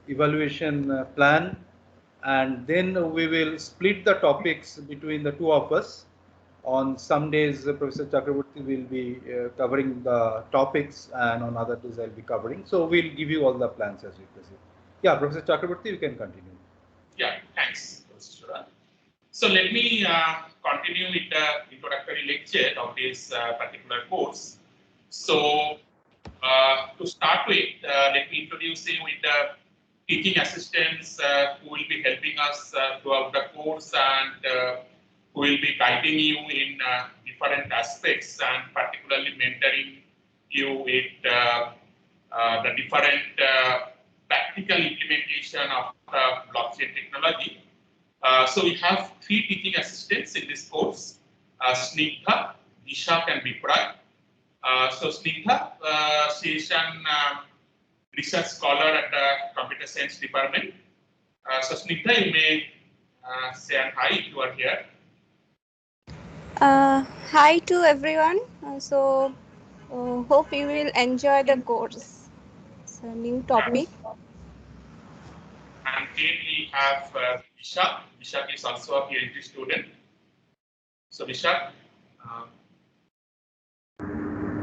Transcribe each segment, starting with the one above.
evaluation plan, and then we will split the topics between the two of us. On some days, Professor Chakraborty will be covering the topics, and on other days I'll be covering. So we'll give you all the plans as we proceed. Yeah, Professor Chakraborty, you can continue. Yeah, thanks, Professor Shura. So let me continue with the introductory lecture of this particular course. So to start with, let me introduce you with the teaching assistants who will be helping us throughout the course and who will be guiding you in different aspects and particularly mentoring you with the different practical implementation of blockchain technology. So we have three teaching assistants in this course, Snigdha, Dishak and Vipray. So Snigdha, she is an research scholar at the computer science department. So Snigdha, you may say hi if you are here. Hi to everyone. Hope you will enjoy the course. It's a new topic. And then we have Vishak. Vishak is also a PhD student. So Vishak.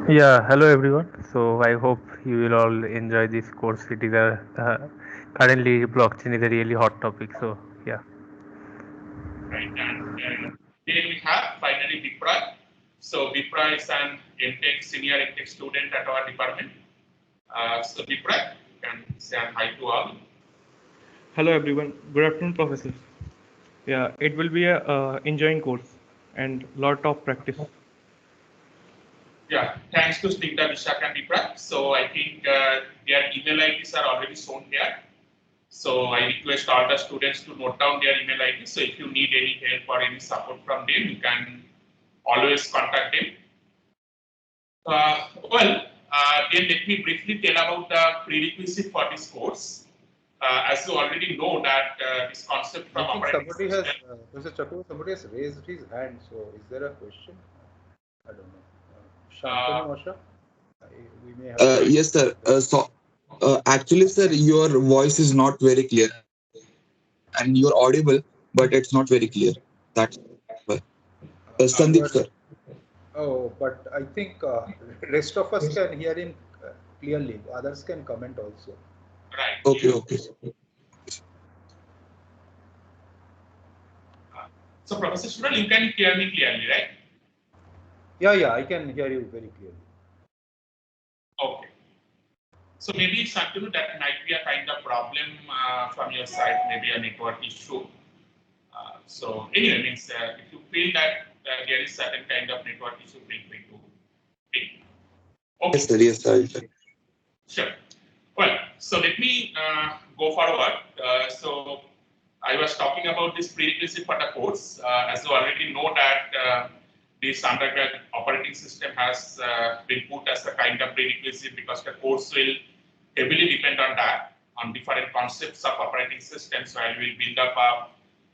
Yeah, hello everyone. So I hope you will all enjoy this course. It is currently blockchain is a really hot topic. So yeah. Right, and then we have finally Vipray. So Vipray is an MTech senior MTech student at our department. So Vipray, you can say hi to all. Hello everyone. Good afternoon, professors. Yeah, it will be a enjoying course and lot of practice. Yeah, thanks to Snigdha, Vishak and Vipray. So I think their email IDs are already shown here. So I request all the students to note down their email IDs. So if you need any help or any support from them, you can always contact them. Then let me briefly tell about the prerequisite for this course. As you already know that this concept from operating somebody has, Mr. Chakraborty, somebody has raised his hand. So is there a question? I don't know. Shantanu Mosha? We may have Yes, sir. Actually, sir, your voice is not very clear, and you're audible, but it's not very clear. That's why. Sandeep, sir. Oh, but I think rest of us can hear him clearly. Others can comment also. Right. Okay, okay. So, Professor Shura, you can hear me clearly, right? Yeah, I can hear you very clearly. Okay. So maybe Shantanu, that might be a kind of problem from your side, maybe a network issue. So anyway, means if you feel that there is certain kind of network issue, feel free to pick. Okay. Yes, sir. Yes, sir. Sure. Well, so let me go forward. So I was talking about this prerequisite for the course. As you already know that this undergrad operating system has been put as a kind of prerequisite because the course will heavily depend on that, on different concepts of operating systems. While we build up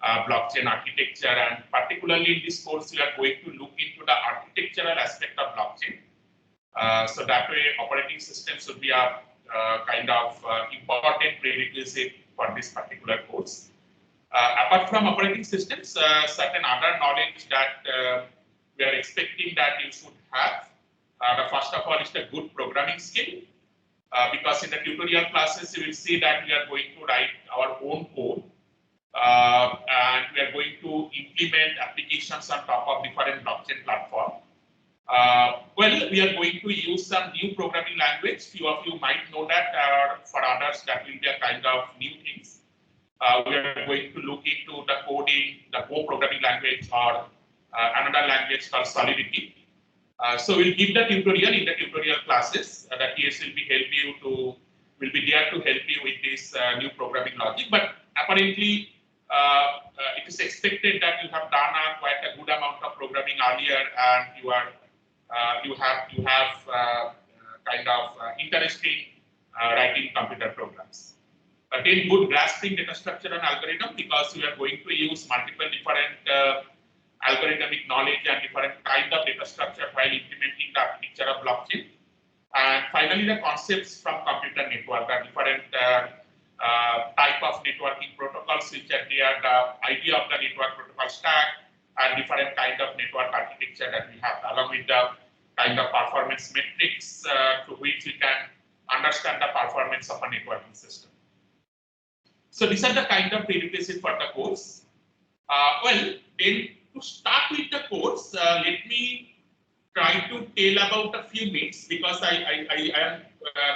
a blockchain architecture, and particularly in this course, we are going to look into the architectural aspect of blockchain. So that way, operating systems will be a kind of important prerequisite for this particular course. Apart from operating systems, certain other knowledge that we are expecting that you should have. The first of all is the good programming skill, because in the tutorial classes you will see that we are going to write our own code, and we are going to implement applications on top of different blockchain platform. We are going to use some new programming language. Few of you might know that, for others that will be a kind of new things. We are going to look into the coding, the Go programming language, or another language called Solidity. So we'll give the tutorial in the tutorial classes. The TS will be there to help you with this new programming logic. But apparently, it is expected that you have done quite a good amount of programming earlier, and you have kind of interesting writing computer programs. Again, good grasping data structure and algorithm, because we are going to use multiple different algorithmic knowledge and different kind of data structure while implementing the architecture of blockchain. And finally, the concepts from computer network, the different type of networking protocols which are there, the idea of the network protocol stack, and different kind of network architecture that we have, along with the kind of performance metrics to which we can understand the performance of a networking system. So these are the kind of prerequisites for the course. Well, then to start with the course, let me try to tell about a few myths, because I am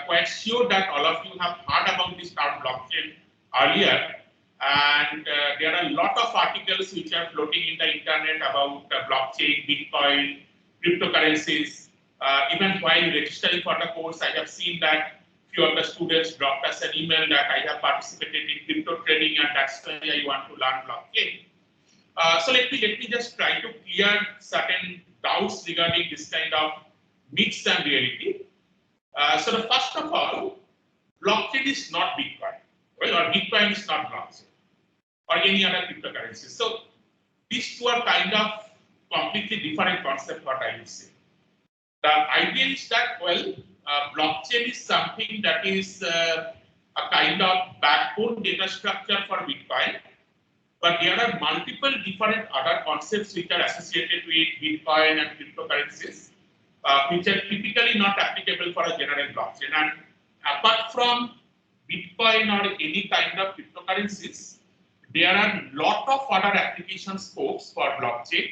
quite sure that all of you have heard about this term blockchain earlier, and there are a lot of articles which are floating in the internet about blockchain, Bitcoin, cryptocurrencies. Even while registering for the course, I have seen that few of the students dropped us an email that I have participated in crypto trading and that's why I want to learn blockchain. So let me just try to clear certain doubts regarding this kind of myths and reality. So the first of all, blockchain is not Bitcoin, well, or Bitcoin is not blockchain, or any other cryptocurrency. So these two are kind of completely different concepts, what I would say. The idea is that, well, blockchain is something that is a kind of backbone data structure for Bitcoin, but there are multiple different other concepts which are associated with Bitcoin and cryptocurrencies, which are typically not applicable for a general blockchain. And apart from Bitcoin or any kind of cryptocurrencies, there are a lot of other application scopes for blockchain.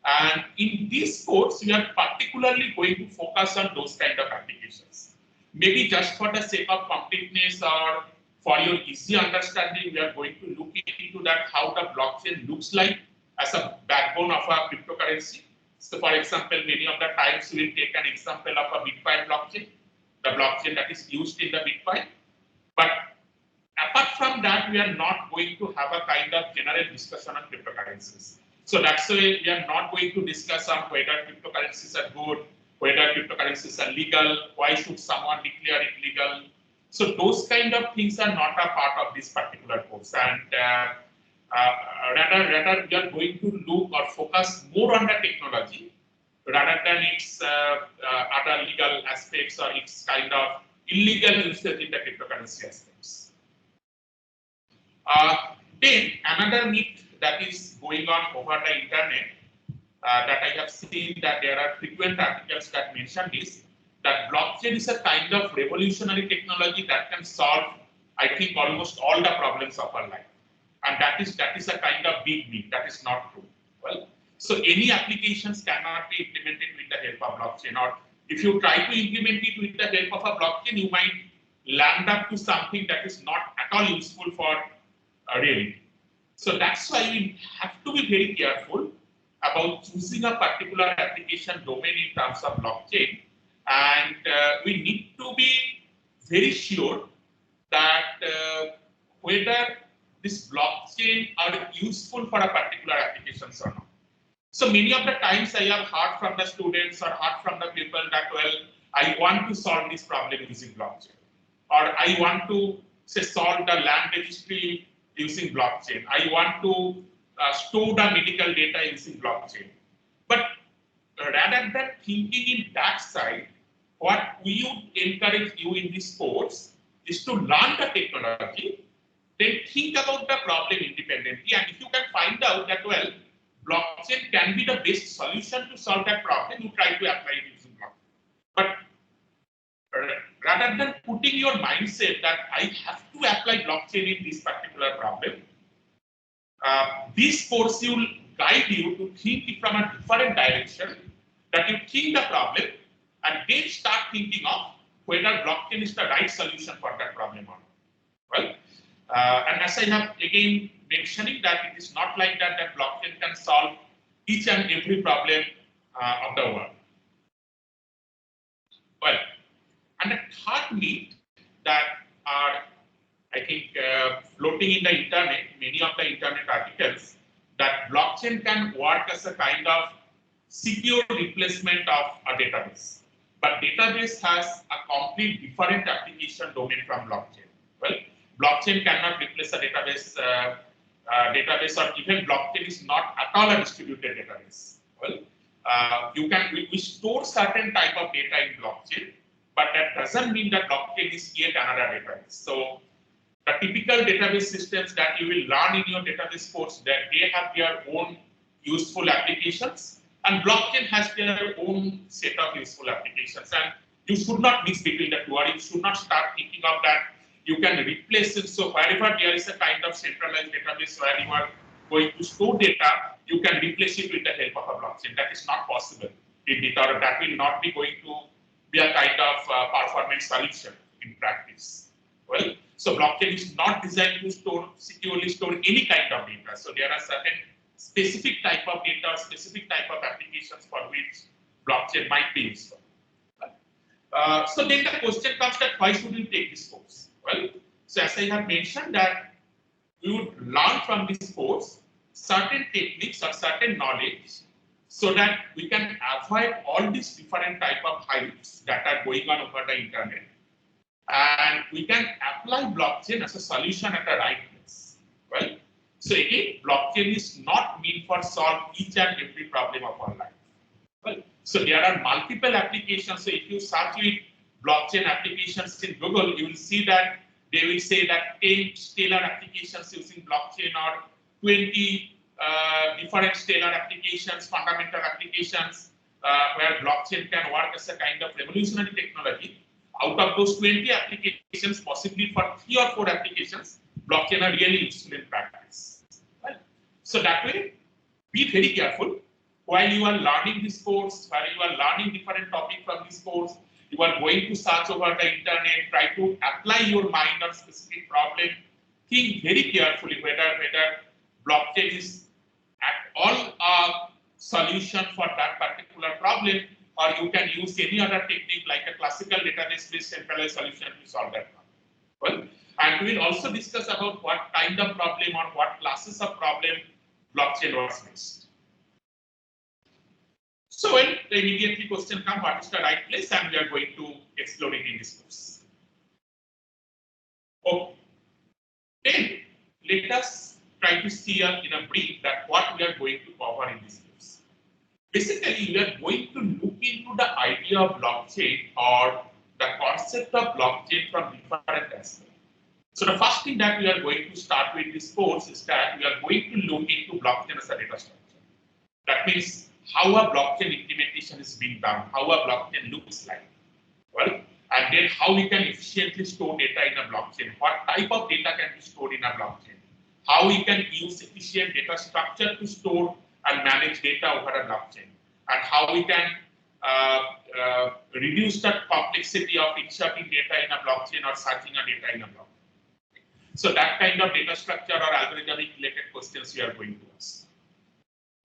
And in this course, we are particularly going to focus on those kind of applications. Maybe just for the sake of completeness or for your easy understanding, we are going to look into that, how the blockchain looks like as a backbone of a cryptocurrency. So for example, many of the times we will take an example of a Bitcoin blockchain, the blockchain that is used in the Bitcoin. But apart from that, we are not going to have a kind of general discussion on cryptocurrencies. So that's why we are not going to discuss on whether cryptocurrencies are good, whether cryptocurrencies are legal, why should someone declare it legal. So those kind of things are not a part of this particular course. And rather we are going to look or focus more on the technology rather than its other legal aspects or its kind of illegal usage in the cryptocurrency aspects. Then another myth that is going on over the internet that I have seen that there are frequent articles that mention this, that blockchain is a kind of revolutionary technology that can solve, I think, almost all the problems of our life. And that is a kind of big myth. That is not true. Well, so any applications cannot be implemented with the help of blockchain, or if you try to implement it with the help of a blockchain, you might land up to something that is not at all useful for reality. So that's why we have to be very careful about choosing a particular application domain in terms of blockchain. And we need to be very sure that whether this blockchain are useful for a particular application or not. So many of the times I have heard from the students or heard from the people that, well, I want to solve this problem using blockchain, or I want to say solve the land registry using blockchain. I want to store the medical data using blockchain. But rather than thinking in that side, what we would encourage you in this course is to learn the technology, then think about the problem independently. And if you can find out that, well, blockchain can be the best solution to solve that problem, you try to apply it using blockchain. But rather than putting your mindset that I have to apply blockchain in this particular problem, this course will guide you to think from a different direction, that you think the problem and then start thinking of whether blockchain is the right solution for that problem or not. Well, and as I have again mentioning that it is not like that blockchain can solve each and every problem of the world. Well, and the third myth that are, I think, floating in the internet, many of the internet articles, that blockchain can work as a kind of secure replacement of a database. But database has a complete different application domain from blockchain. Well, blockchain cannot replace a database, or even blockchain is not at all a distributed database. Well, we store certain type of data in blockchain, but that doesn't mean that blockchain is yet another database. So The typical database systems that you will learn in your database course, that they have their own useful applications, and blockchain has their own set of useful applications. And you should not mix between the two, or you should not start thinking of that you can replace it. So wherever there is a kind of centralized database where you are going to store data, you can replace it with the help of a blockchain. That is not possible in it, or that will not be going to be a kind of performance solution in practice. Well, so blockchain is not designed to securely store any kind of data. So there are certain specific type of data, specific type of applications for which blockchain might be useful. So then the question comes that why should you take this course? Well, so as I have mentioned that we would learn from this course certain techniques or certain knowledge so that we can avoid all these different type of hypes that are going on over the internet. And we can apply blockchain as a solution at the right place. Well, so again, blockchain is not meant for solve each and every problem of our life. Well, so there are multiple applications. So if you search with blockchain applications in Google, you will see that they will say that 10 stellar applications using blockchain or 20 different stellar applications, fundamental applications where blockchain can work as a kind of revolutionary technology. Out of those 20 applications, possibly for 3 or 4 applications, blockchain are really useful in practice. Right? So that way, be very careful while you are learning this course, while you are learning different topics from this course. You are going to search over the internet, try to apply your mind on specific problem. Think very carefully whether blockchain is at all a solution for that particular problem, or you can use any other technique like a classical database-based centralized solution to solve that problem. Well, and we will also discuss about what kind of problem or what classes of problem blockchain works best. So well, the immediately question comes, what is the right place? And we are going to explore it in this course. Okay. Then let us try to see in a brief that what we are going to cover in this course. Basically, we are going to look into the idea of blockchain or the concept of blockchain from different aspects. So the first thing that we are going to start with this course is that we are going to look into blockchain as a data structure. That means how a blockchain implementation is being done, how a blockchain looks like. Well, and then how we can efficiently store data in a blockchain, what type of data can be stored in a blockchain, how we can use efficient data structure to store and manage data over a blockchain, and how we can reduce the complexity of inserting data in a blockchain or searching a data in a blockchain. So that kind of data structure or algorithmic related questions we are going to ask.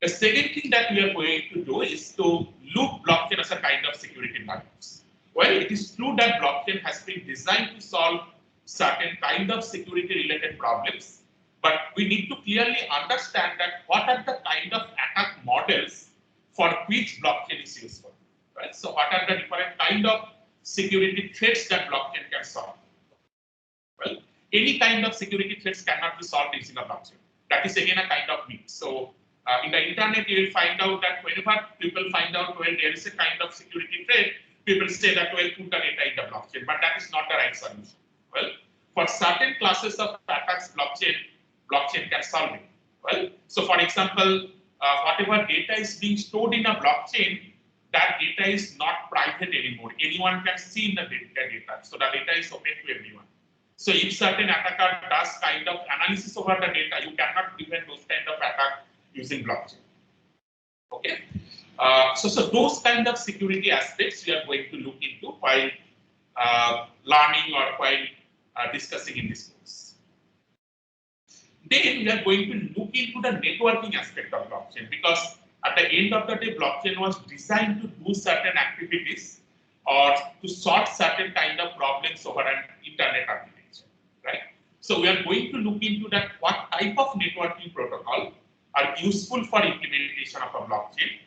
The second thing that we are going to do is to look blockchain as a kind of security networks. Well, it is true that blockchain has been designed to solve certain kind of security related problems, but we need to clearly understand that what are the kind of attack models for which blockchain is useful. Right? So what are the different kind of security threats that blockchain can solve? Well, any kind of security threats cannot be solved using a blockchain. That is again a kind of myth. So in the internet, you will find out that whenever people find out, well, there is a kind of security threat, people say that, well, put the data in the blockchain, but that is not the right solution. Well, for certain classes of attacks, blockchain can solve it. Well, so for example, whatever data is being stored in a blockchain, that data is not private anymore. Anyone can see the data. So the data is open to everyone. So if certain attacker does kind of analysis over the data, you cannot prevent those kind of attack using blockchain. Okay. So those kind of security aspects we are going to look into while learning or while discussing in this course. Then we are going to look into the networking aspect of blockchain, because at the end of the day, blockchain was designed to do certain activities or to solve certain kind of problems over an internet architecture, right? So we are going to look into that what type of networking protocol are useful for implementation of a blockchain.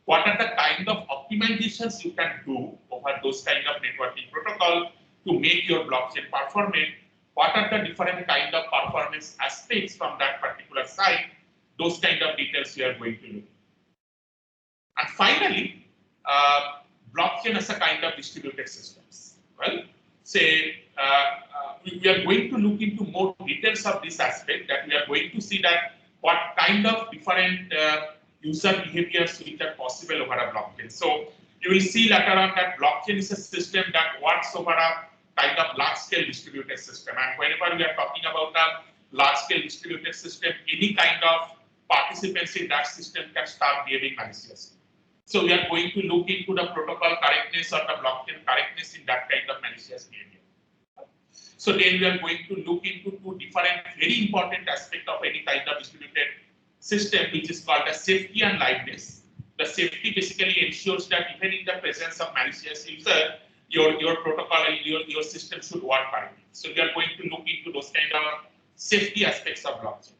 What are the kind of optimizations you can do over those kind of networking protocol to make your blockchain performant? What are the different kind of performance aspects from that particular site? Those kind of details we are going to look. And finally, blockchain as a kind of distributed systems. Well, say we are going to look into more details of this aspect, that we are going to see that what kind of different user behaviors which are possible over a blockchain. So you will see later on that blockchain is a system that works over a kind of large-scale distributed system. And whenever we are talking about a large-scale distributed system, any kind of participants in that system can start behaving maliciously. So we are going to look into the protocol correctness or the blockchain correctness in that kind of malicious behavior. So then we are going to look into two different, very important aspects of any kind of distributed system, which is called the safety and liveness. The safety basically ensures that even in the presence of malicious user, your protocol and your system should work correctly. So we are going to look into those kind of safety aspects of blockchain.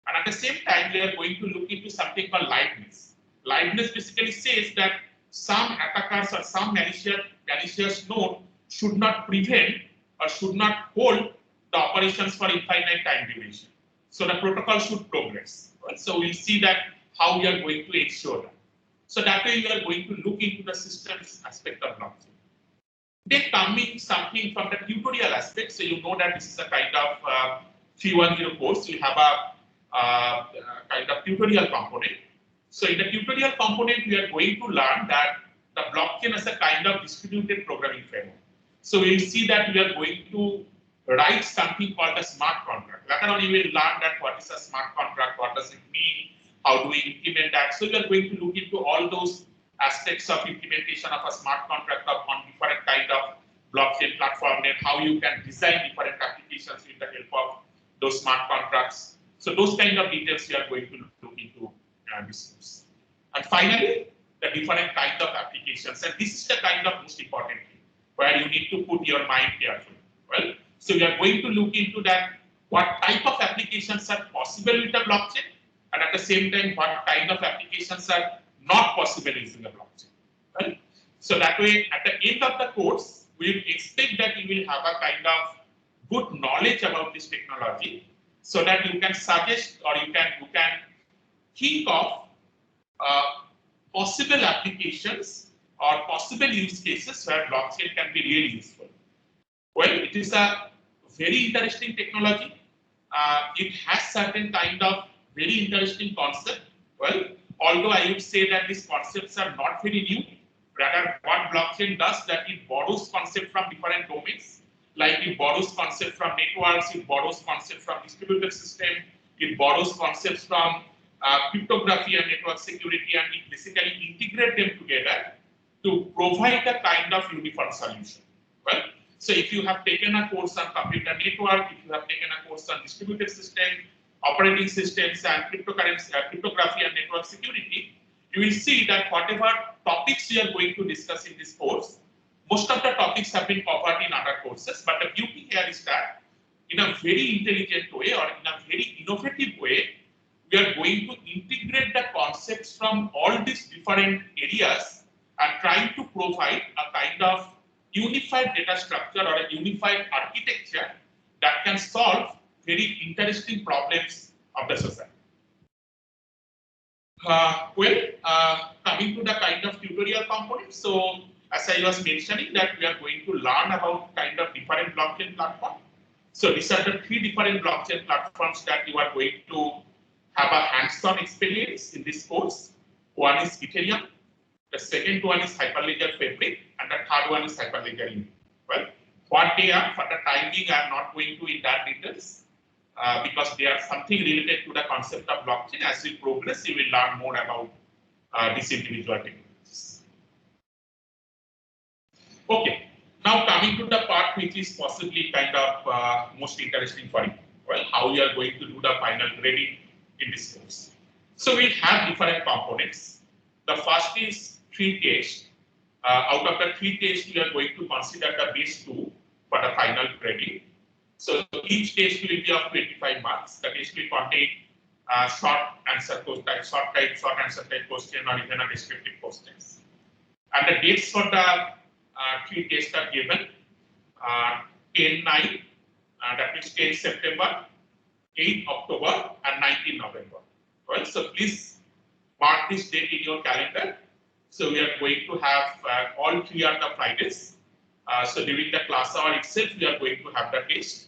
And at the same time, we are going to look into something called liveness. Liveness basically says that some attackers or some malicious node should not prevent or should not hold the operations for infinite time duration. So the protocol should progress. Right? So we'll see that how we are going to ensure that. So that way we are going to look into the systems aspect of blockchain. Then coming something from the tutorial aspect, so you know that this is a kind of 310 course. We have a kind of tutorial component. So in the tutorial component, we are going to learn that the blockchain is a kind of distributed programming framework. So we'll see that we are going to write something called a smart contract. Later on, you will learn that what is a smart contract, what does it mean, how do we implement that. So we are going to look into all those aspects of implementation of a smart contract on different kind of blockchain platform and how you can design different applications with the help of those smart contracts. So those kind of details we are going to look into this course. And finally, the different kind of applications. And this is the kind of most important thing where you need to put your mind carefully. Well, so we are going to look into that what type of applications are possible with the blockchain, and at the same time, what kind of applications are not possible using the blockchain. Right? So that way, at the end of the course, we expect that you will have a kind of good knowledge about this technology, so that you can suggest or you can think of possible applications or possible use cases where blockchain can be really useful. Well, it is a very interesting technology. It has certain kind of very interesting concept. Well, although I would say that these concepts are not very new, rather what blockchain does that it borrows concept from different domains, like it borrows concept from networks, it borrows concept from distributed system, it borrows concepts from cryptography and network security, and it basically integrate them together to provide a kind of uniform solution. Well, so if you have taken a course on computer network, if you have taken a course on distributed system, operating systems, and cryptography and network security, you will see that whatever topics we are going to discuss in this course, most of the topics have been covered in other courses, but the beauty here is that in a very intelligent way or in a very innovative way, we are going to integrate the concepts from all these different areas and trying to provide a kind of unified data structure or a unified architecture that can solve very interesting problems of the society. Coming to the kind of tutorial component, so as I was mentioning that we are going to learn about kind of different blockchain platforms. So these are the three different blockchain platforms that you are going to have a hands-on experience in this course. One is Ethereum, the second one is Hyperledger Fabric, and the third one is Hyperledger Unity. Well, what they are, for the time being, I am not going to in that details because they are something related to the concept of blockchain. As we progress, you will learn more about these individual technologies. Okay, now coming to the part which is possibly kind of most interesting for you. Well, how you are going to do the final grading in this course. So we have different components. The first is 3 tests. Out of the 3 tests, we are going to consider the base 2 for the final grading. So each test will be of 25 marks. The test will contain short answer type question or even a descriptive questions. And the dates for the 3 tests are given 10/9, that means 10 September, 8 October, and 19 November. Well, so please mark this date in your calendar. So we are going to have all 3 are the Fridays, So during the class hour itself, we are going to have the test.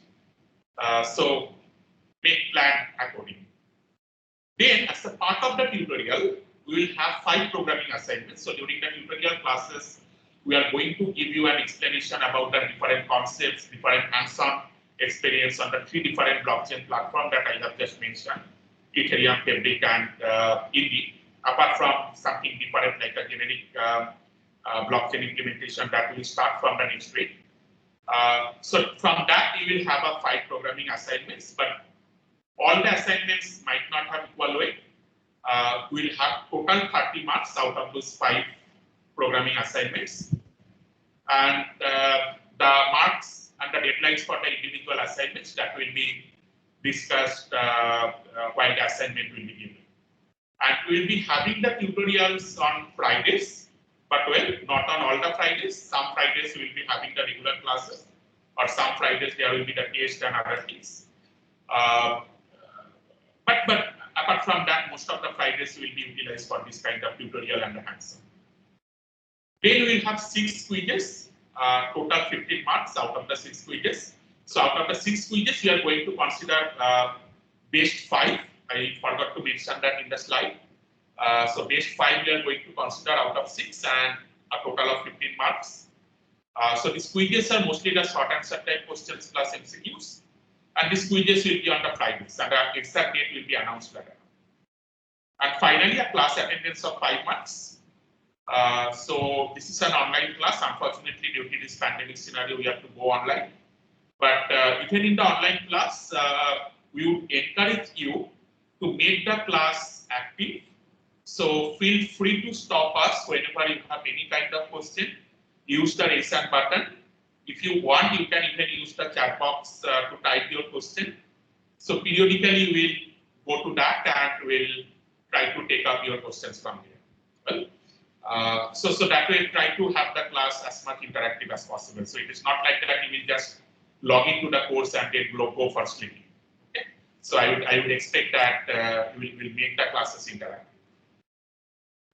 So make plan accordingly. Then, as a part of the tutorial, we will have 5 programming assignments. So during the tutorial classes, we are going to give you an explanation about the different concepts, different hands-on experience on the 3 different blockchain platforms that I have just mentioned, Ethereum, Fabric, and Indy. Apart from something different like a generic blockchain implementation that will start from the next week. So from that, you will have a 5 programming assignments, but all the assignments might not have equal weight. We'll have total 30 marks out of those 5 programming assignments. And the marks and the deadlines for the individual assignments that will be discussed while the assignment will be given. And we'll be having the tutorials on Fridays, but well, not on all the Fridays. Some Fridays we'll be having the regular classes, or some Fridays there will be the test and other things. But apart from that, most of the Fridays will be utilized for this kind of tutorial and hands-on. Then we will have 6 quizzes, total 15 marks out of the 6 quizzes. So out of the 6 quizzes, we are going to consider best 5. I forgot to mention that in the slide. So best 5 we are going to consider out of 6 and a total of 15 marks. So these quizzes are mostly the short answer type questions plus MCQs. And these quizzes will be on the Fridays, and the exact date will be announced later. And finally, a class attendance of 5 marks. So this is an online class. Unfortunately, due to this pandemic scenario, we have to go online. But even in the online class, we would encourage you to make the class active. So feel free to stop us whenever you have any kind of question. Use the raise hand button. If you want, you can even use the chat box to type your question. So periodically we'll go to that and we'll try to take up your questions from there. Well, so that way try to have the class as much interactive as possible. So it is not like that you will just log into the course and then go for sleeping. Okay? So I would expect that we'll make the classes interactive.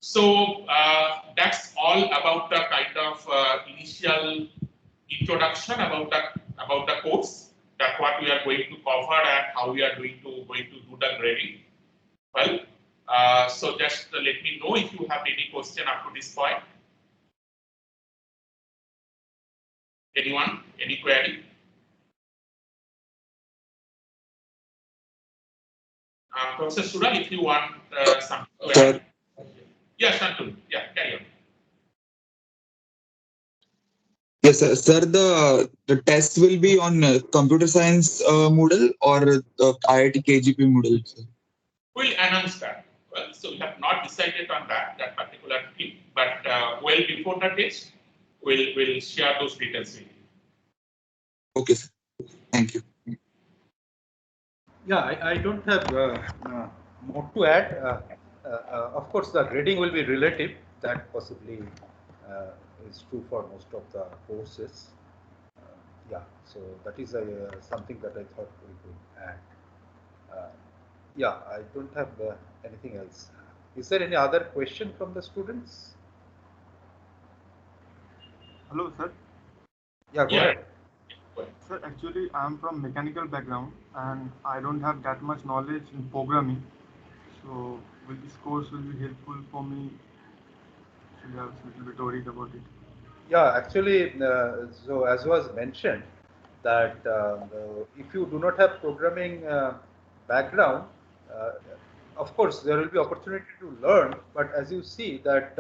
So that's all about the kind of initial introduction about the course, that what we are going to cover and how we are going to do the grading. Well, so just let me know if you have any question up to this point. Anyone? Any query? Professor Sural, if you want some query. Yeah, Shantanu. Yeah, carry on. Yes, sir. The test will be on computer science Moodle or IIT KGP Moodle. Sir? We'll announce that. Well, so we have not decided on that particular thing, but well before the test, we'll share those details with you. Okay, sir. Thank you. Yeah, I don't have more to add. Of course, the grading will be relative. That possibly is true for most of the courses. Yeah, so that is something that I thought we could add. Yeah, I don't have anything else. Is there any other question from the students? Hello, sir. Yeah, go ahead. Sir, actually, I'm from mechanical background and I don't have that much knowledge in programming. So, will this course will be helpful for me? Actually, I was a little bit worried about it. Yeah, actually, so as was mentioned, that if you do not have programming background, of course there will be opportunity to learn. But as you see that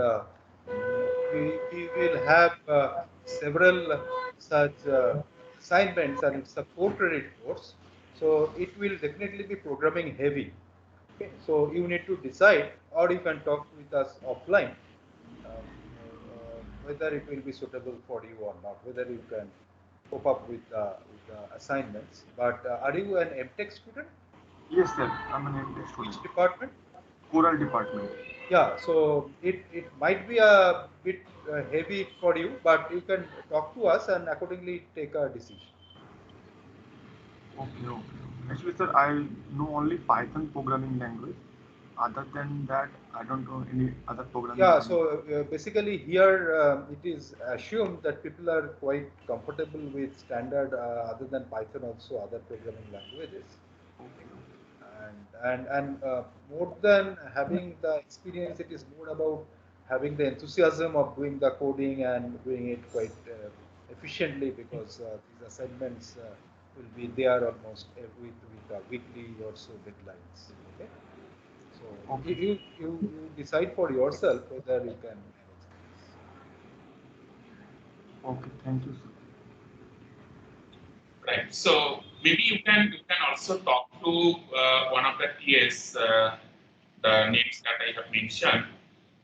we will have several such assignments, and it's a 4-credit course, so it will definitely be programming heavy. Okay, so you need to decide, or you can talk with us offline. Whether it will be suitable for you or not, whether you can cope up with the assignments. But are you an MTech student? Yes, sir. I'm an MTech student. Which department? Choral department. Yeah, so it might be a bit heavy for you, but you can talk to us and accordingly take a decision. Okay. Actually, sir, I know only Python programming language. other than that, I don't know any other programming. Yeah, language. so basically here it is assumed that people are quite comfortable with standard other than Python, also other programming languages. And more than having the experience, it is more about having the enthusiasm of doing the coding and doing it quite efficiently, because these assignments will be there almost with weekly or so deadlines. Okay, so Okay. you decide for yourself whether you can manage this. Okay, thank you, sir. Right. So maybe you can also talk to one of the TAs, the names that I have mentioned,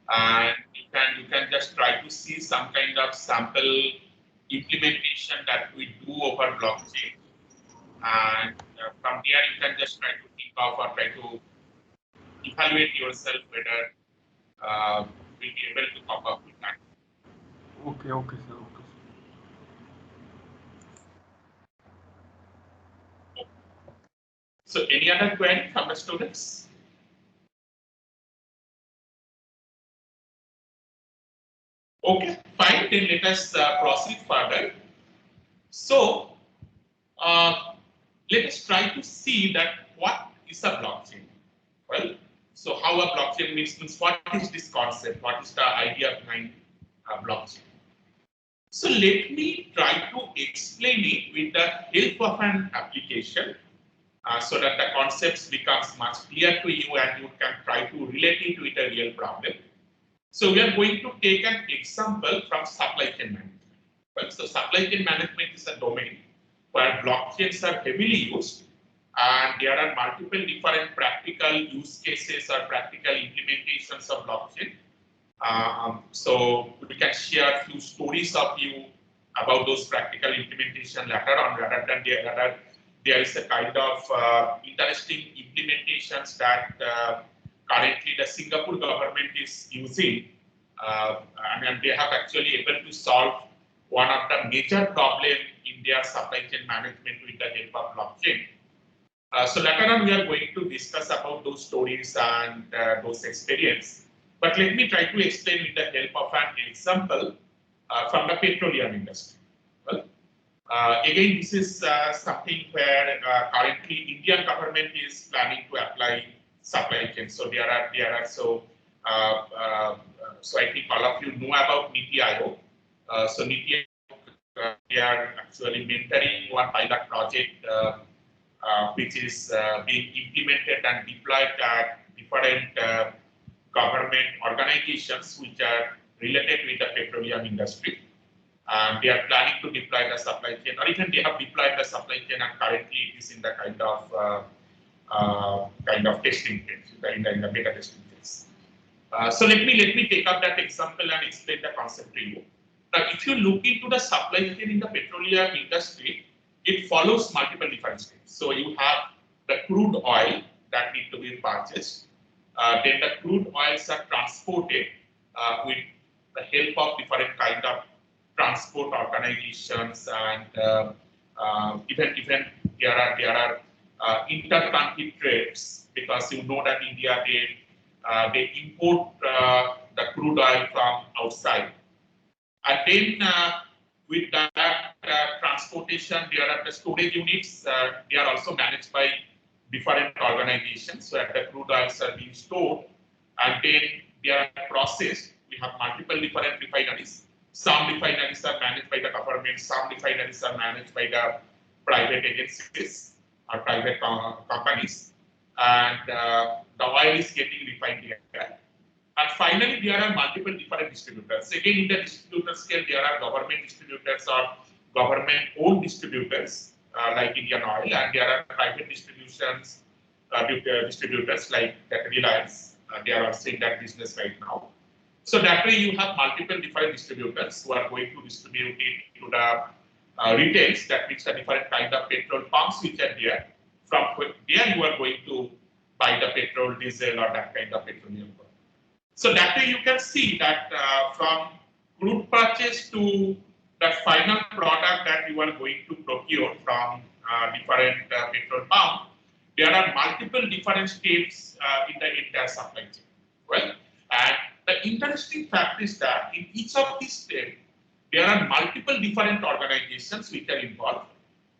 and you can just try to see some kind of sample implementation that we do over blockchain, and from there you can just try to think of or try to evaluate yourself whether we'll be able to come up with that. Okay, okay, sir. Okay, sir. So any other query from the students? Okay, fine. Then let us proceed further. So let us try to see that what is a blockchain. Well, so how a blockchain means what is this concept? What is the idea behind a blockchain? So let me try to explain it with the help of an application, so that the concepts becomes much clear to you and you can try to relate it with a real problem. So we are going to take an example from supply chain management. Well, so supply chain management is a domain where blockchains are heavily used, and there are multiple different practical use cases or practical implementations of blockchain. So we can share a few stories of you about those practical implementation later on, rather than there is a kind of interesting implementations that currently the Singapore government is using, and they have actually able to solve one of the major problem in their supply chain management with the help of blockchain. So later on, we are going to discuss about those stories and those experience. But let me try to explain with the help of an example from the petroleum industry. Well, again, this is something where currently Indian government is planning to apply supply chain. So so I think all of you know about NITI Aayog. So NITI Aayog, they are actually mentoring one pilot project which is being implemented and deployed at different government organizations which are related with the petroleum industry. And they are planning to deploy the supply chain, or even they have deployed the supply chain, and currently it is in the kind of testing phase, in the beta testing phase. So let me take up that example and explain the concept to you. Now, if you look into the supply chain in the petroleum industry, it follows multiple different steps. So you have the crude oil that need to be purchased. Then the crude oils are transported with the help of different kind of transport organizations, and even there are inter-country trades, because you know that India they import the crude oil from outside, and then with that transportation, there are the storage units. They are also managed by different organizations where the crude oils are being stored, and then they are processed. We have multiple different refineries. Some refineries are managed by the government, some refineries are managed by the private agencies or private companies, and the oil is getting refined here. And finally, there are multiple different distributors. Again, in the distributor scale, there are government distributors or government-owned distributors like Indian Oil, and there are private distributors like Reliance. They are also in that business right now. So that way, you have multiple different distributors who are going to distribute it to the retails. That means the different kind of petrol pumps which are there. From there, you are going to buy the petrol, diesel, or that kind of petroleum. So that way you can see that from crude purchase to the final product that you are going to procure from different petrol pump, there are multiple different steps in the entire supply chain. Well, and the interesting fact is that in each of these steps, there are multiple different organizations which are involved.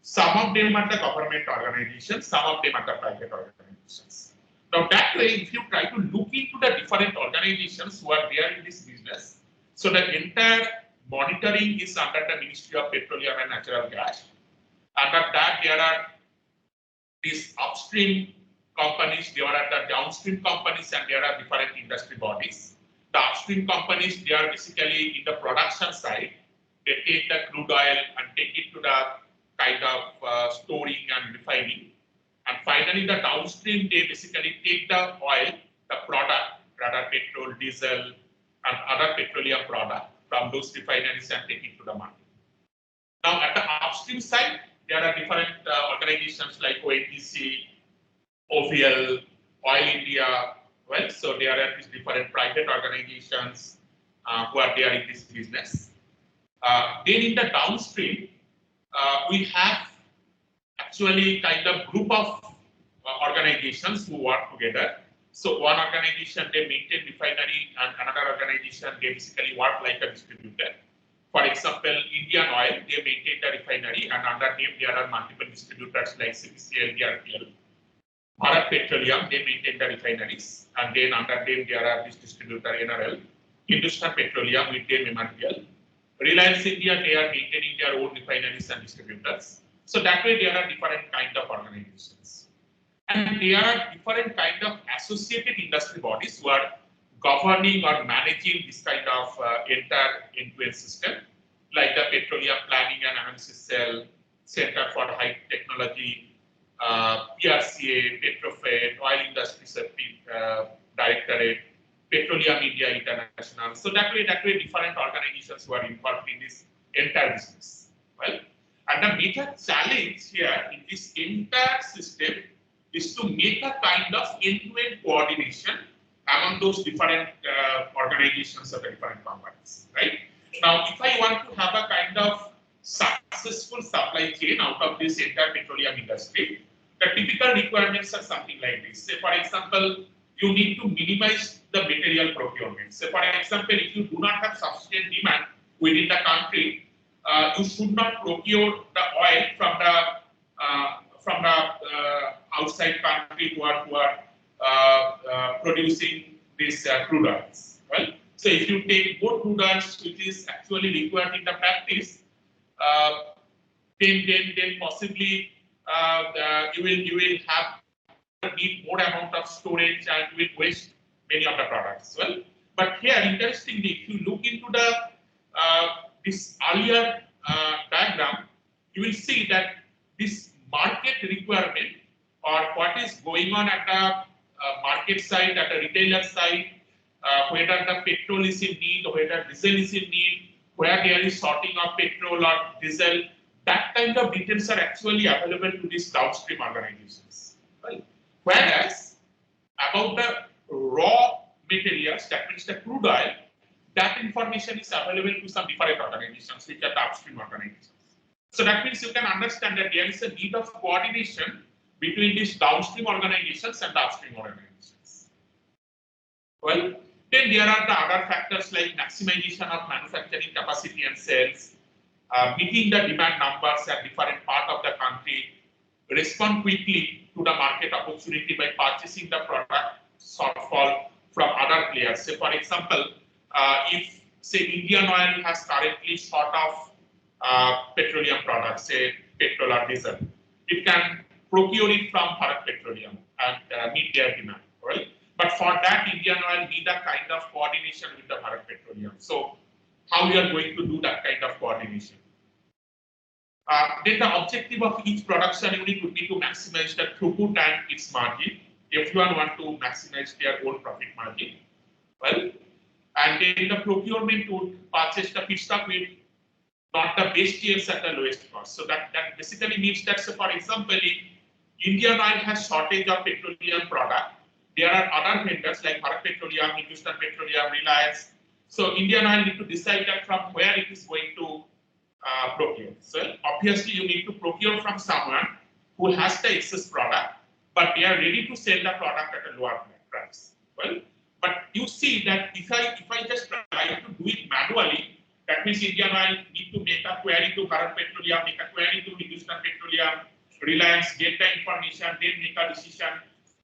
Some of them are the government organizations, some of them are the private organizations. Now that way, if you try to look into the different organizations who are there in this business, so the entire monitoring is under the Ministry of Petroleum and Natural Gas. Under that, there are these upstream companies, there are the downstream companies, and there are different industry bodies. The upstream companies, they are basically in the production side. They take the crude oil and take it to the kind of storing and refining. And finally, the downstream, they basically take the oil, the product, rather petrol, diesel, and other petroleum product from those refineries and take it to the market. Now, at the upstream side, there are different organizations like ONGC, OVL, Oil India. Well, so there are these different private organizations who are there in this business. Then in the downstream, we have actually kind of group of organizations who work together. So one organization, they maintain refinery, and another organization, they basically work like a distributor. For example, Indian Oil, they maintain the refinery, and under them there are multiple distributors like CPCL, DRPL. Bharat Petroleum, they maintain the refineries, and then under them there are this distributor NRL. Hindustan Petroleum, with them MRPL. Reliance India, they are maintaining their own refineries and distributors. So that way there are different kind of organizations. And there are different kind of associated industry bodies who are governing or managing this kind of entire end-to-end system, like the Petroleum Planning and Analysis Cell, Center for High Technology, PRCA, Petrofed, Oil Industry Safety Directorate, Petroleum India International. So that way different organizations who are involved in this entire business. Well, and the major challenge here in this entire system is to make a kind of end-to-end coordination among those different organizations of the different companies, right? Now, if I want to have a kind of successful supply chain out of this entire petroleum industry, the typical requirements are something like this. Say, for example, you need to minimize the material procurement. Say, for example, if you do not have sufficient demand within the country, you should not procure the oil from the outside country who are producing these crude oils. Well, so if you take more crude oils, which is actually required in the practice, then possibly you will have need more amount of storage and you will waste many of the products. Well, but here interestingly, if you look into the this earlier diagram, you will see that this market requirement or what is going on at the market side, at the retailer side, whether the petrol is in need, or whether diesel is in need, where there is sorting of petrol or diesel, that kind of details are actually available to these downstream organizations. Right? Whereas about the raw materials, that means the crude oil, that information is available to some different organizations, which are the upstream organizations. So that means you can understand that there is a need of coordination between these downstream organizations and the upstream organizations. Well, then there are the other factors like maximization of manufacturing capacity and sales, meeting the demand numbers at different parts of the country, respond quickly to the market opportunity by purchasing the product shortfall from other players. Say, for example, if say Indian Oil has currently short of petroleum products, say petrol or diesel, it can procure it from Bharat Petroleum and meet their demand, right? But for that, Indian Oil need a kind of coordination with the Bharat Petroleum. So how we are going to do that kind of coordination? Then the objective of each production unit would be to maximize the throughput and its margin. Everyone want to maximize their own profit margin. Well, and then the procurement would purchase the feedstock with not the best yields at the lowest cost. So that basically means that, so for example, if Indian Oil has shortage of petroleum product, there are other vendors like Bharat Petroleum, Hindustan Petroleum, Reliance. So Indian Oil need to decide that from where it is going to procure. So obviously you need to procure from someone who has the excess product, but they are ready to sell the product at a lower price. Well, but you see that if I just try to do it manually, that means Indian Oil need to make a query to Bharat Petroleum, make a query to Hindustan Petroleum, Reliance, get the information, then make a decision.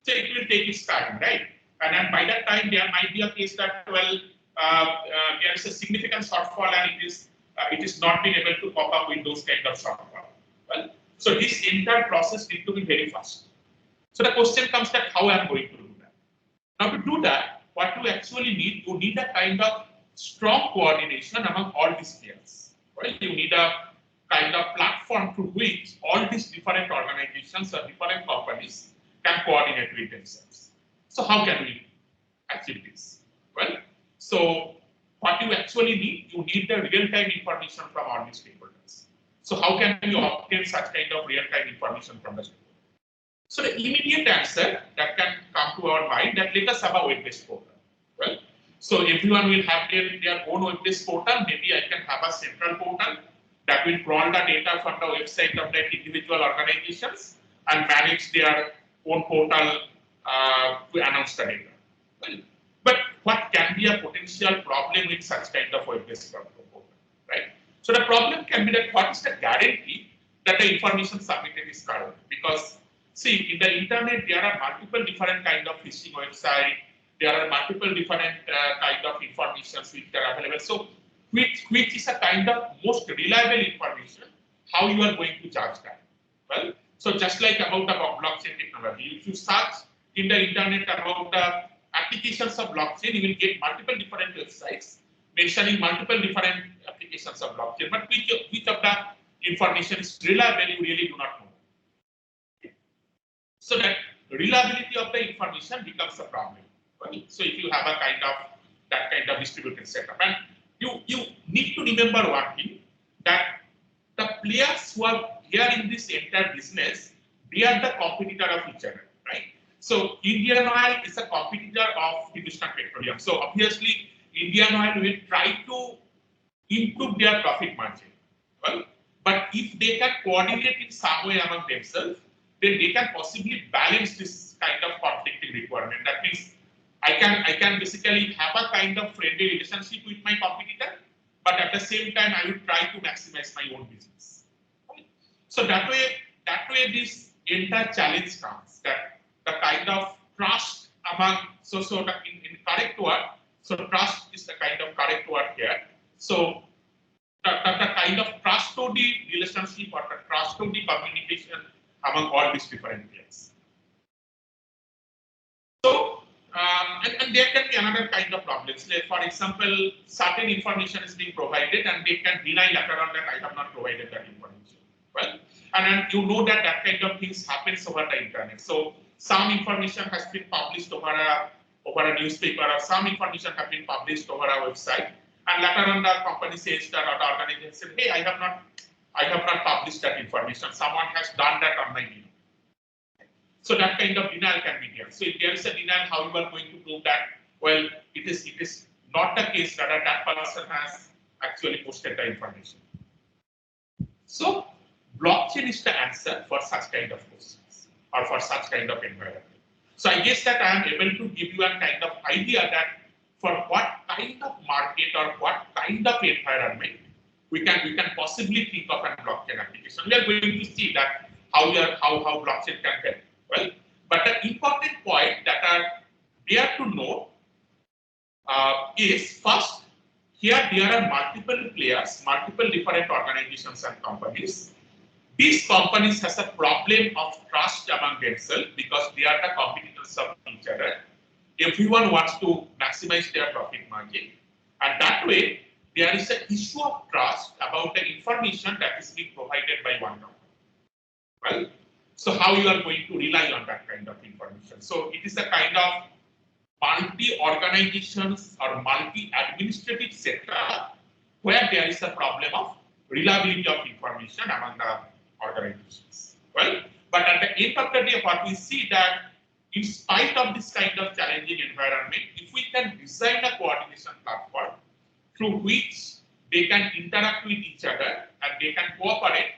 So it will take its time, right? And then by that time, there might be a case that, well, there is a significant shortfall and it is not being able to cope up with those kind of shortfall. Well, so this entire process needs to be very fast. So the question comes that how I am going to do that. Now to do that, what you actually need, you need a kind of strong coordination among all these players. Right? You need a kind of platform through which all these different organizations or different companies can coordinate with themselves. So how can we achieve this? Well, so what you actually need, you need the real-time information from all these stakeholders. So how can you obtain such kind of real-time information from the stakeholders? So the immediate answer that can come to our mind that let us have a web-based portal. Well, so everyone will have their own web-based portal. Maybe I can have a central portal that will crawl the data from the website of the individual organizations and manage their own portal to announce the data. Well, but what can be a potential problem with such kind of web-based portal, right? So the problem can be that what is the guarantee that the information submitted is correct? Because see, in the internet, there are multiple different kind of phishing website. There are multiple different kind of information which are available. So, which is a kind of most reliable information? How you are going to judge that? Well, so just like about the blockchain technology, if you search in the internet about the applications of blockchain, you will get multiple different websites mentioning multiple different applications of blockchain. But which of the information is reliable, you really do not know. So that reliability of the information becomes a problem. Right? So if you have a that kind of distributed setup, and you need to remember one thing, that the players who are here in this entire business, they are the competitor of each other, right? So Indian Oil is a competitor of Hindustan Petroleum. So obviously Indian Oil will try to improve their profit margin. Well, but if they can coordinate in some way among themselves, then they can possibly balance this kind of conflicting requirement. That means I can basically have a kind of friendly relationship with my competitor, but at the same time I will try to maximize my own business. Okay? So that way this entire challenge comes, that the kind of trust among in correct word. So trust is the kind of correct word here. So the kind of trustworthy relationship or the trustworthy communication among all these different players. So, and there can be another kind of problems. Like for example, certain information is being provided and they can deny later on that I have not provided that information. Well, and you know that kind of things happens over the internet. So some information has been published over a newspaper, or some information has been published over a website, and later on the company says that, or the organization says, hey, I have not published that information. Someone has done that on my behalf. So that kind of denial can be there. So if there is a denial, how you are going to prove that? Well, it is not the case that that person has actually posted the information. So blockchain is the answer for such kind of questions or for such kind of environment. So I guess that I am able to give you a kind of idea that for what kind of market or what kind of environment we can possibly think of a blockchain application. We are going to see that how blockchain can help. Well, but the important point that are there to know is first, here there are multiple players, multiple different organizations and companies. These companies has a problem of trust among themselves because they are the competitors of each other. Everyone wants to maximize their profit margin, and that way there is an issue of trust about the information that is being provided by one company. Well, so how you are going to rely on that kind of information? So it is a kind of multi-organizations or multi-administrative setup where there is a problem of reliability of information among the organizations. Well, but at the end of the day, what we see that in spite of this kind of challenging environment, if we can design a coordination platform through which they can interact with each other and they can cooperate,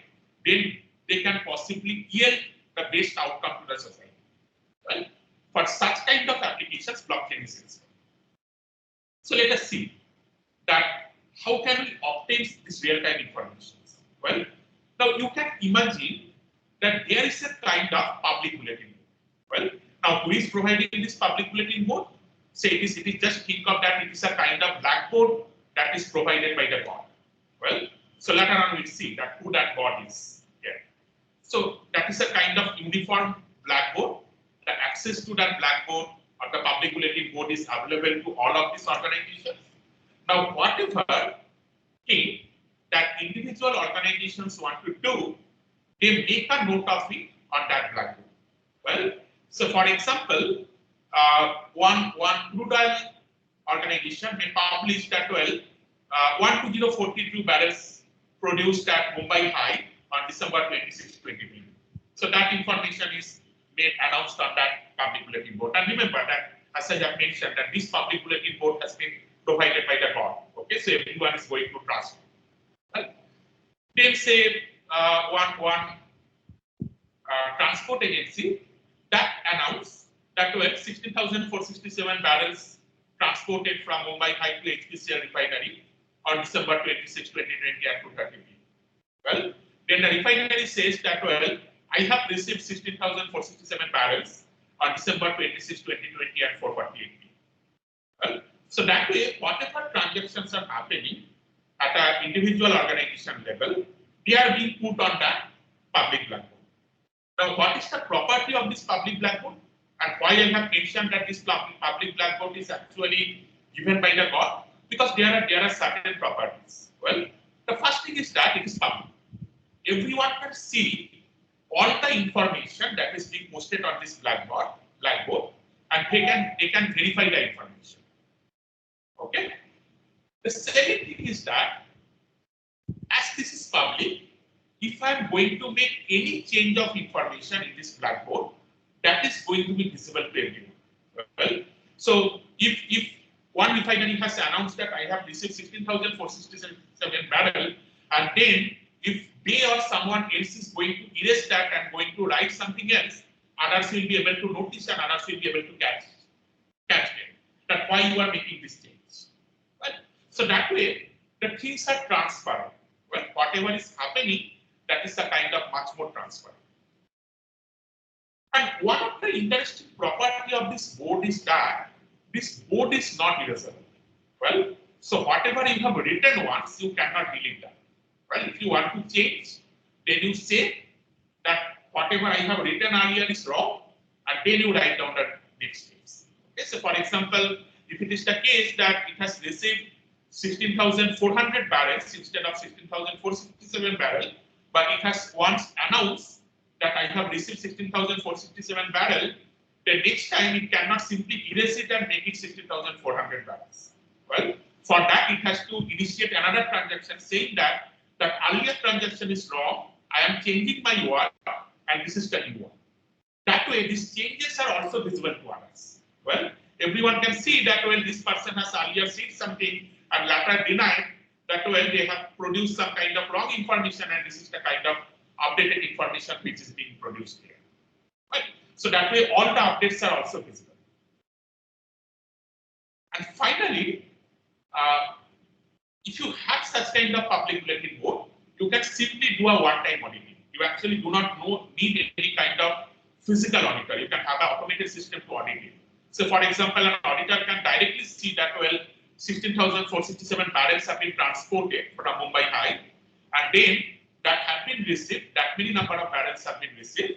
then they can possibly yield the best outcome to the society. for such kind of applications, blockchain is useful. So let us see that how can we obtain this real-time information? Well, now you can imagine that there is a kind of public bulletin board. Well, now who is providing this public bulletin board? Say it is just think of that it is a kind of blackboard that is provided by the board. Well, so later on we'll see that who that board is here. So that is a kind of uniform blackboard. The access to that blackboard or the public bulletin board is available to all of these organizations. Now, whatever thing that individual organizations want to do, they make a note of it on that blackboard. Well, so for example, one crude oil organization may publish that 12042 barrels produced at Mumbai High on December 26, 2020. So that information is made announced on that public bulletin board. And remember that, as I have mentioned, that this public bulletin board has been provided by the board. Okay, so everyone is going to trust it. Well, then say one transport agency that announced that 16,467 barrels transported from Mumbai High to HPCL refinery on December 26, 2020 at 2:30 p.m. Well, then the refinery says that I have received 16,467 barrels on December 26, 2020 at 4:48 p.m. Well, so that way, whatever transactions are happening at an individual organization level, they are being put on that public blackboard. Now, what is the property of this public blackboard? And why I have mentioned that this public blackboard is actually given by the God? Because there are certain properties. Well, the first thing is that it is public. Everyone can see all the information that is being posted on this blackboard, and they can verify the information. Okay. The second thing is that as this is public, if I am going to make any change of information in this blackboard, that is going to be visible to everyone. Well, so if one refinery has announced that I have received 16,467 barrel, and then if they or someone else is going to erase that and going to write something else, others will be able to notice and others will be able to catch them. That's why you are making this change. Well, so that way the things are transparent. Well, whatever is happening, that is a kind of much more transparent. And one of the interesting property of this board is that this board is not erasable. Well, so whatever you have written once, you cannot delete that. Well, if you want to change, then you say that whatever I have written earlier is wrong, and then you write down the next things. Okay, so for example, if it is the case that it has received 16,400 barrels instead of 16,467 barrels, but it has once announced that I have received 16,467 barrels, the next time it cannot simply erase it and make it 16,400 barrels. Well, for that it has to initiate another transaction saying that the earlier transaction is wrong, I am changing my word and this is the new one. That way these changes are also visible to others. Well, everyone can see that this person has earlier said something and later denied that they have produced some kind of wrong information and this is the kind of updated information which is being produced here. Right? So that way all the updates are also visible. And finally, if you have such kind of public bulletin board, you can simply do a one-time auditing. You actually do not need any kind of physical auditor. You can have an automated system to audit it. So for example, an auditor can directly see that 16,467 barrels have been transported from Mumbai High, and then that have been received, that many number of barrels have been received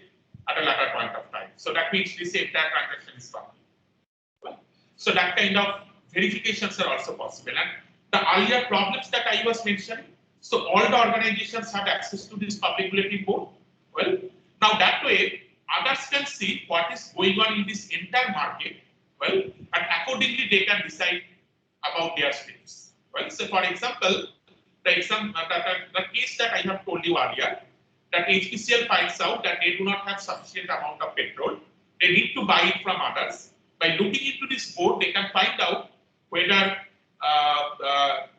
at a later point of time. So that means this entire transaction is public. So that kind of verifications are also possible. And the earlier problems that I was mentioning, so all the organizations have access to this public bulletin board. Well, now that way, others can see what is going on in this entire market. Well, and accordingly they can decide about their steps. Well, so for example, the case that I have told you earlier, that HPCL finds out that they do not have sufficient amount of petrol. They need to buy it from others. By looking into this board, they can find out whether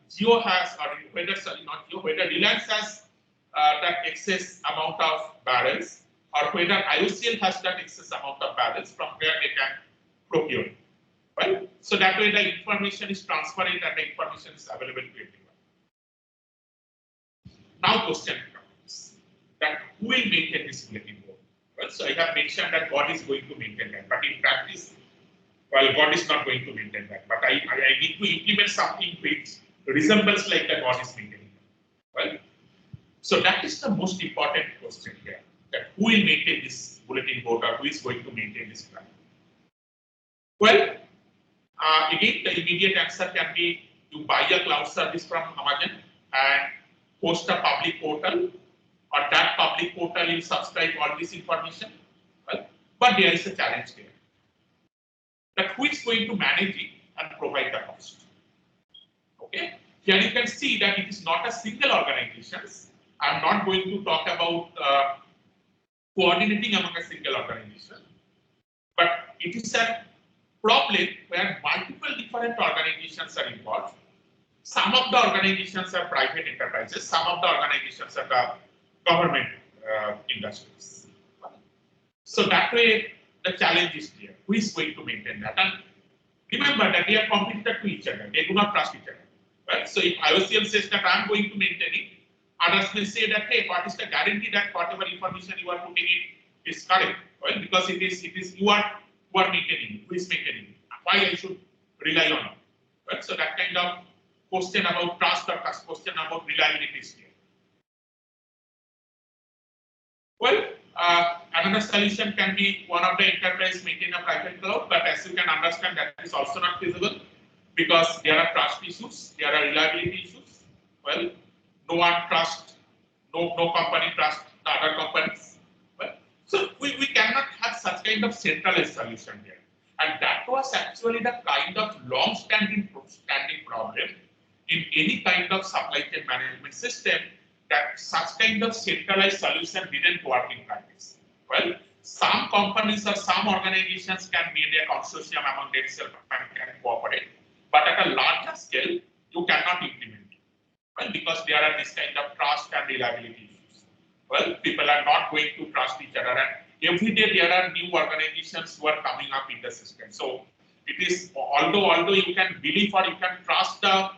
Jio has, or whether, sorry, not Jio, whether Reliance has that excess amount of barrels. or whether IOCL has that excess amount of balance from where they can procure it. Right? So that way the information is transparent and the information is available to everyone. Now question comes that who will maintain this bulletin board? Well, so I have mentioned that God is going to maintain that, but in practice, well, God is not going to maintain that. But I need to implement something which resembles like that God is maintaining. Well, so that is the most important question here. That who will maintain this bulletin board or who is going to maintain this plan? Well, again, the immediate answer can be you buy a cloud service from Amazon and host a public portal. On that public portal, you subscribe all this information. Well, but there is a challenge there. That who is going to manage it and provide the cost? Okay. Here you can see that it is not a single organization. I am not going to talk about coordinating among a single organization, but it is a problem where multiple different organizations are involved. Some of the organizations are private enterprises, some of the organizations are the government industries. So that way the challenge is clear. Who is going to maintain that? And remember that they are competitor to each other. They do not trust each other. Right? So if IOCL says that I am going to maintain it, others may say that, hey, what is the guarantee that whatever information you are putting in is correct? Well, because it is you are maintaining, who is maintaining it? Why I should rely on it? Right? So that kind of question about trust or question about reliability is here. Well, another solution can be one of the enterprise maintain a private cloud, but as you can understand, that is also not feasible because there are trust issues, there are reliability issues. Well, no one trusts, no company trusts the other companies. Well, so we cannot have such kind of centralized solution here. And that was actually the kind of long-standing problem in any kind of supply chain management system, that such kind of centralized solution didn't work in practice. Well, some companies or some organizations can make a consortium among themselves and can cooperate, but at a larger scale, you cannot implement it. Well, because there are this kind of trust and reliability issues. Well, people are not going to trust each other, and every day there are new organizations who are coming up in the system. So it is, although you can believe or you can trust the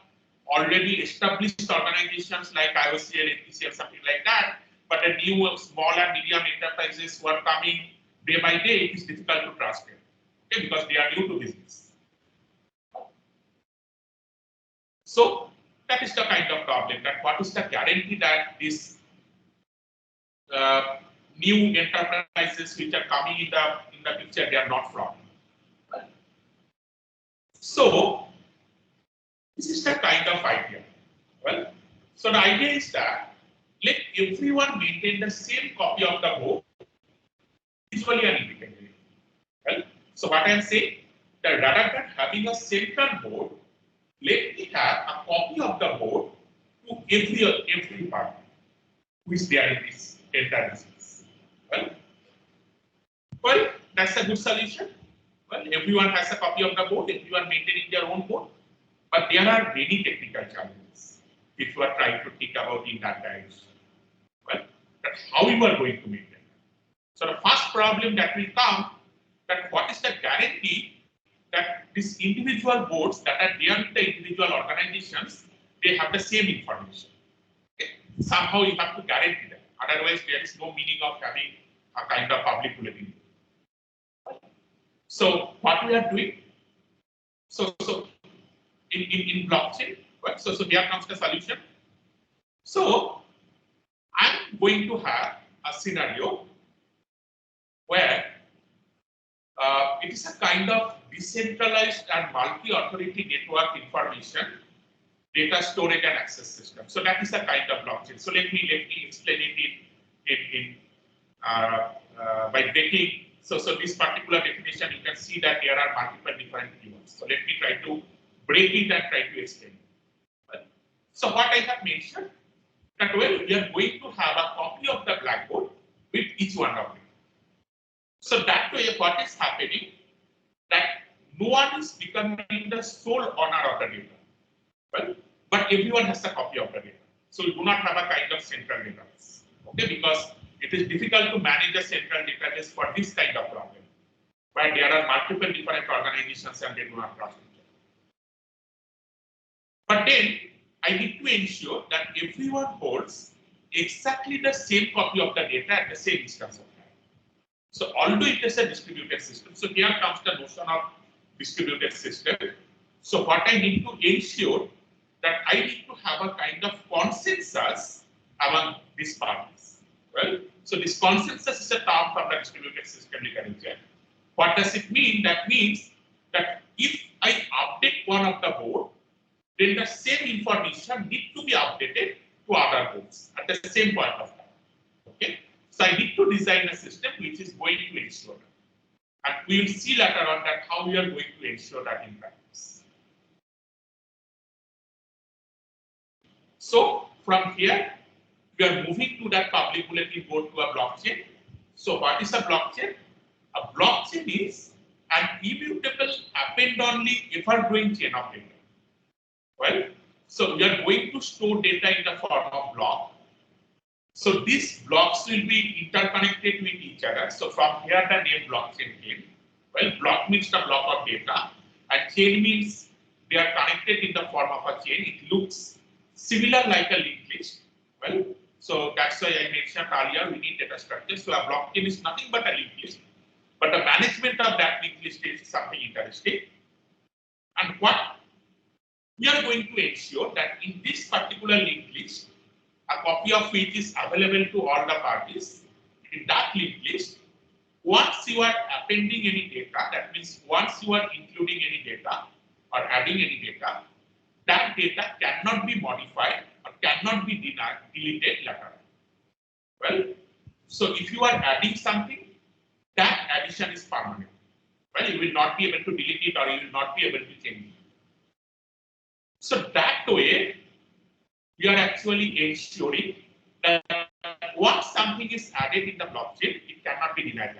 already established organizations like IOCL, NPCL, something like that, but the new small and medium enterprises who are coming day by day, it is difficult to trust them, okay, because they are new to business. So that is the kind of problem, that what is the guarantee that these new enterprises which are coming in the picture, they are not fraud. So this is the kind of idea. Well, so the idea is that let everyone maintain the same copy of the board, visually and independently. Well, so what I am saying, that rather than having a central board, let me have a copy of the board to every party who is there in this entire business. Well, that's a good solution. Well, everyone has a copy of the board, everyone maintaining their own board. But there are many technical challenges if you are trying to think about in that direction. Well, that's how you are going to maintain it. So the first problem that will come, that what is the guarantee that these individual boards that are there with the individual organizations, they have the same information. Okay? Somehow you have to guarantee that. Otherwise, there is no meaning of having a kind of public bulletin. So what we are doing? So in blockchain, right? So here comes the solution. So I'm going to have a scenario where it is a kind of decentralized and multi-authority network information data storage and access system. So that is a kind of blockchain. So let me explain it by breaking. So this particular definition, you can see that there are multiple different keywords. So let me try to break it and try to explain it. Well, so what I have mentioned, that well, we are going to have a copy of the Blackboard with each one of them. So that way, what is happening, that no one is becoming the sole owner of the data. Well, but everyone has a copy of the data. So we do not have a kind of central database. Okay, because it is difficult to manage a central database for this kind of problem, where there are multiple different organizations and they do not trust each other. But then I need to ensure that everyone holds exactly the same copy of the data at the same instance of time. So although it is a distributed system, so here comes the notion of distributed system. So what I need to ensure that I need to have a kind of consensus among these parties. Well, so this consensus is a term from the distributed system literature. What does it mean? That means that if I update one of the board, then the same information need to be updated to other boards at the same point of time. Okay, so I need to design a system which is going to ensure that, and we will see later on that how we are going to ensure that in practice. So from here, we are moving to that public bulletin board to a blockchain. So what is a blockchain? A blockchain is an immutable, append-only, ever-growing chain of data. Well, so we are going to store data in the form of block. So these blocks will be interconnected with each other. So from here the name blockchain came. Well, block means the block of data, and chain means they are connected in the form of a chain. It looks similar like a linked list. Well, so that's why I mentioned earlier we need data structure. So a blockchain is nothing but a linked list, but the management of that linked list is something interesting. And what we are going to ensure that in this particular linked list, a copy of which is available to all the parties. In that linked list, once you are appending any data, that means once you are including any data or adding any data, that data cannot be modified or cannot be deleted later. Well, so if you are adding something, that addition is permanent. Well, you will not be able to delete it or you will not be able to change it. So that way, we are actually ensuring that once something is added in the blockchain, it cannot be denied.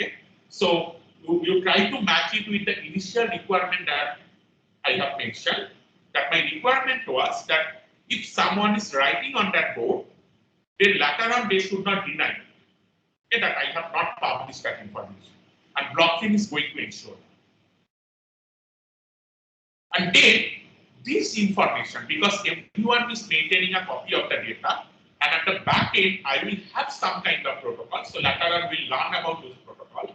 Okay, so you try to match it with the initial requirement that I have mentioned. That my requirement was that if someone is writing on that board, then later on they should not deny okay, that I have not published that information, and blockchain is going to ensure that. And then this information, because everyone is maintaining a copy of the data, and at the back end, I will have some kind of protocol. So later on, we'll learn about those protocols,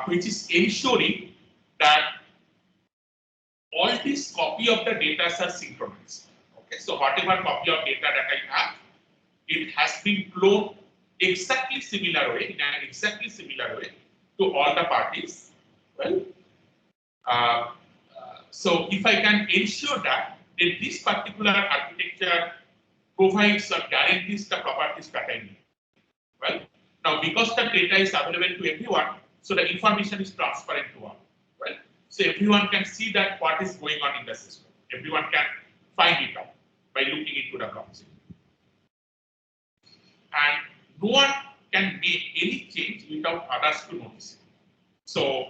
which is ensuring that all these copy of the data are synchronized. Okay, so whatever copy of data that I have, it has been cloned exactly similar way, in an exactly similar way to all the parties. Well, so if I can ensure that, then this particular architecture provides or guarantees the properties that I need. Well, now because the data is available to everyone, so the information is transparent to all. Well, so everyone can see that what is going on in the system. Everyone can find it out by looking into the blockchain. And no one can make any change without others to notice it. So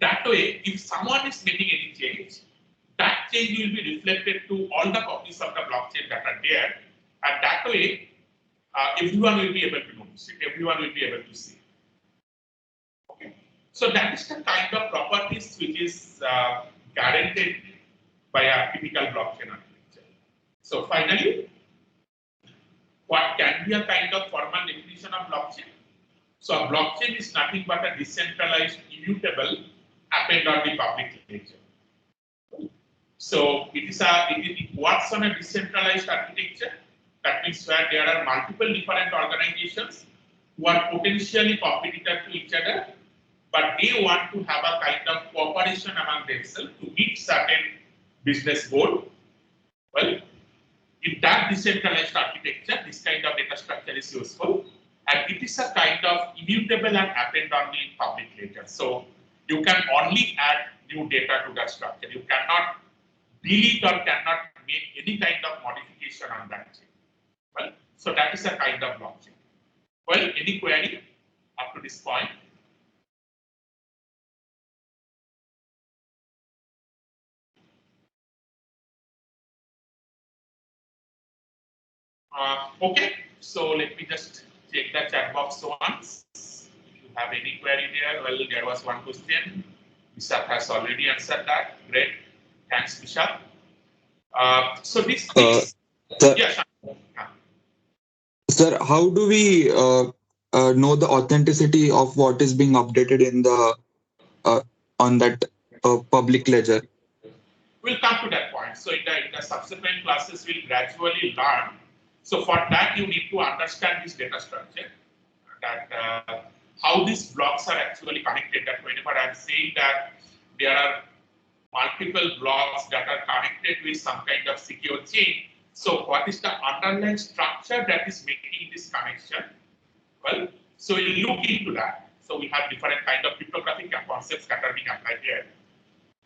that way, if someone is making any change, that change will be reflected to all the copies of the blockchain that are there, and that way, everyone will be able to notice it. Everyone will be able to see it. Okay. So that is the kind of properties which is guaranteed by a typical blockchain architecture. So finally, what can be a kind of formal definition of blockchain? So a blockchain is nothing but a decentralized, immutable append on the public ledger. So it works on a decentralized architecture. That means where there are multiple different organizations who are potentially competitor to each other, but they want to have a kind of cooperation among themselves to meet certain business goal. Well, in that decentralized architecture, this kind of data structure is useful, and it is a kind of immutable and append on the public ledger. So you can only add new data to that structure. You cannot delete or cannot make any kind of modification on that chain. Well, so that is a kind of blockchain. Well, any query up to this point? Okay, So let me just check the chat box once. If you have any query there, well, there was one question. Vishak has already answered that. Great. Thanks, Vishak. So this is, Sir, yeah, Shan. sir, how do we know the authenticity of what is being updated in the on that public ledger? We'll come to that point. So in the subsequent classes, we'll gradually learn. So for that, you need to understand this data structure, that how these blocks are actually connected. That whenever I'm saying that there are multiple blocks that are connected with some kind of secure chain, so what is the underlying structure that is making this connection? Well, so we'll look into that. So we have different kind of cryptographic concepts that are being applied here.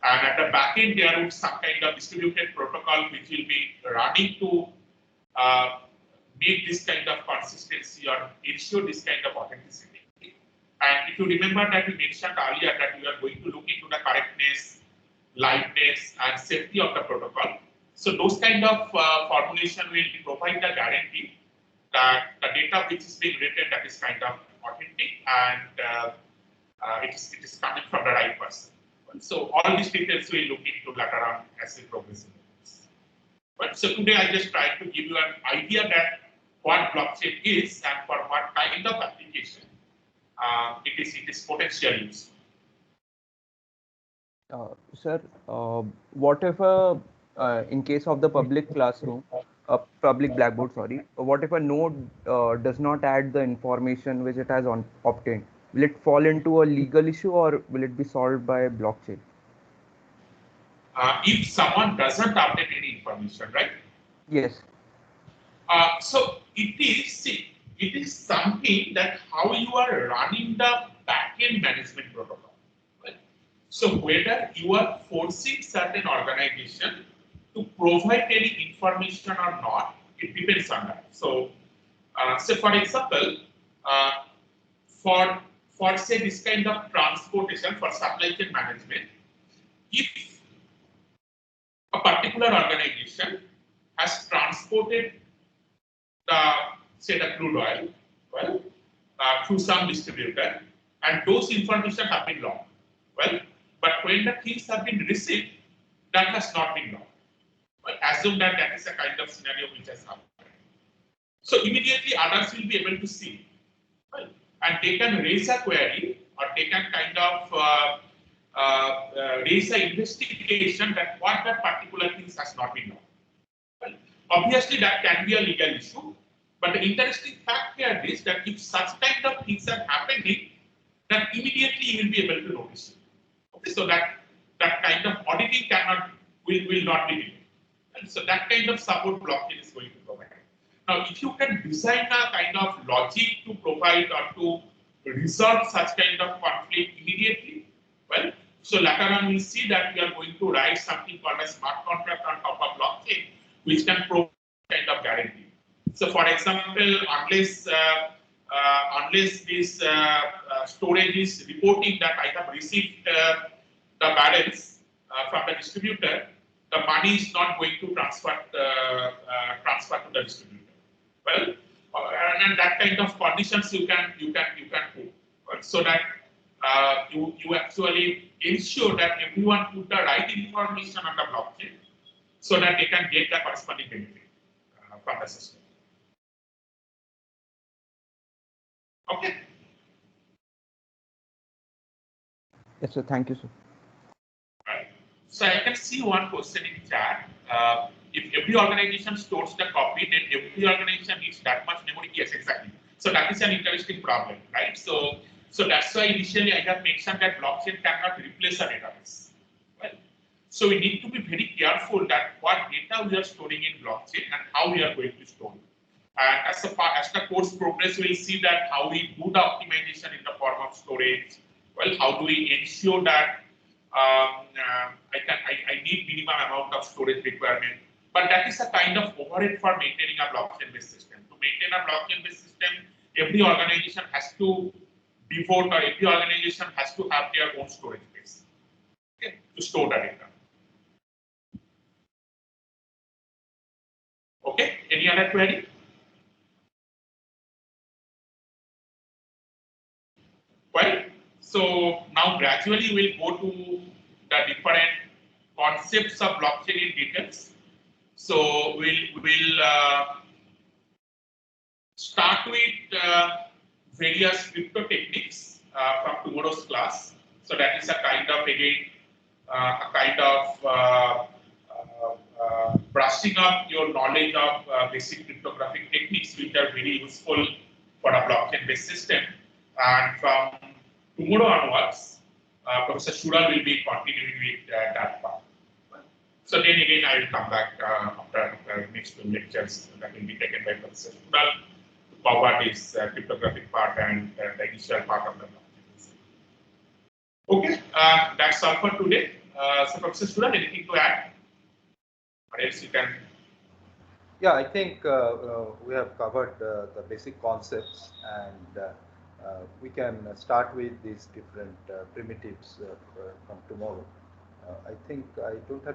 And at the back end, there would some kind of distributed protocol which will be running to make this kind of consistency or ensure this kind of authenticity. And if you remember that we mentioned earlier that we are going to look into the correctness, liveness, and safety of the protocol. So those kind of formulation will provide the guarantee that the data which is being written, that is kind of authentic, and it is coming from the right person. So all these details we'll look into later on as we progress in this. But so today I just tried to give you an idea that what blockchain is and for what kind of application it is potentially used. Sir, what if in case of the public classroom, public blackboard, sorry, what if a node does not add the information which it has obtained? Will it fall into a legal issue or will it be solved by blockchain? If someone doesn't update any information, right? Yes. So it is something that how you are running the backend management protocol. Right? So whether you are forcing certain organization to provide any information or not, it depends on that. So, for example, for say this kind of transportation for supply chain management, if a particular organization has transported the crude oil, well, through some distributor, and those information have been logged. Well, but when the things have been received, that has not been logged. Well, assume that that is a kind of scenario which has happened. So immediately others will be able to see, well, and they can raise a query or they can kind of raise an investigation that what that particular things has not been logged. Well, obviously that can be a legal issue, but the interesting fact here is that if such kind of things are happening, then immediately you will be able to notice it. Okay, so that kind of auditing will not be needed. And so that kind of support blockchain is going to provide. Now, if you can design a kind of logic to provide or to resolve such kind of conflict immediately, well, so later on we'll see that we are going to write something called a smart contract on top of blockchain, which can provide kind of guarantee. So, for example, unless this storage is reporting that I have received the balance from the distributor, the money is not going to transfer to the distributor. Well, and that kind of conditions you can put, right? So that you actually ensure that everyone put the right information on the blockchain, so that they can get the corresponding benefit from the system. Okay. Yes, sir. Thank you, sir. Right. So I can see one question in chat. If every organization stores the copy, then every organization needs that much memory. Yes, exactly. So that is an interesting problem, right? So that's why initially I have mentioned that blockchain cannot replace a database. Well, so we need to be very careful that what data we are storing in blockchain and how we are going to store it. And as the course progress, we'll see that how we do the optimization in the form of storage. Well, how do we ensure that I need minimum amount of storage requirement? But that is a kind of overhead for maintaining a blockchain-based system. To maintain a blockchain-based system, every organization has to devote, or every organization has to have their own storage base, okay, to store the data. Okay, any other query? Well, so now gradually we'll go to the different concepts of blockchain in details. So we'll start with various crypto techniques from tomorrow's class. So that is a kind of again brushing up your knowledge of basic cryptographic techniques, which are very useful for a blockchain-based system. And from tomorrow onwards, Professor Shural will be continuing with that part. So then again, I will come back after next two lectures that will be taken by Professor Shural to cover this cryptographic part and the initial part of the blockchain. Okay, that's all for today. So Professor Shural, anything to add? Or else you can. Yeah, I think we have covered the basic concepts, and we can start with these different primitives from tomorrow. I think I don't have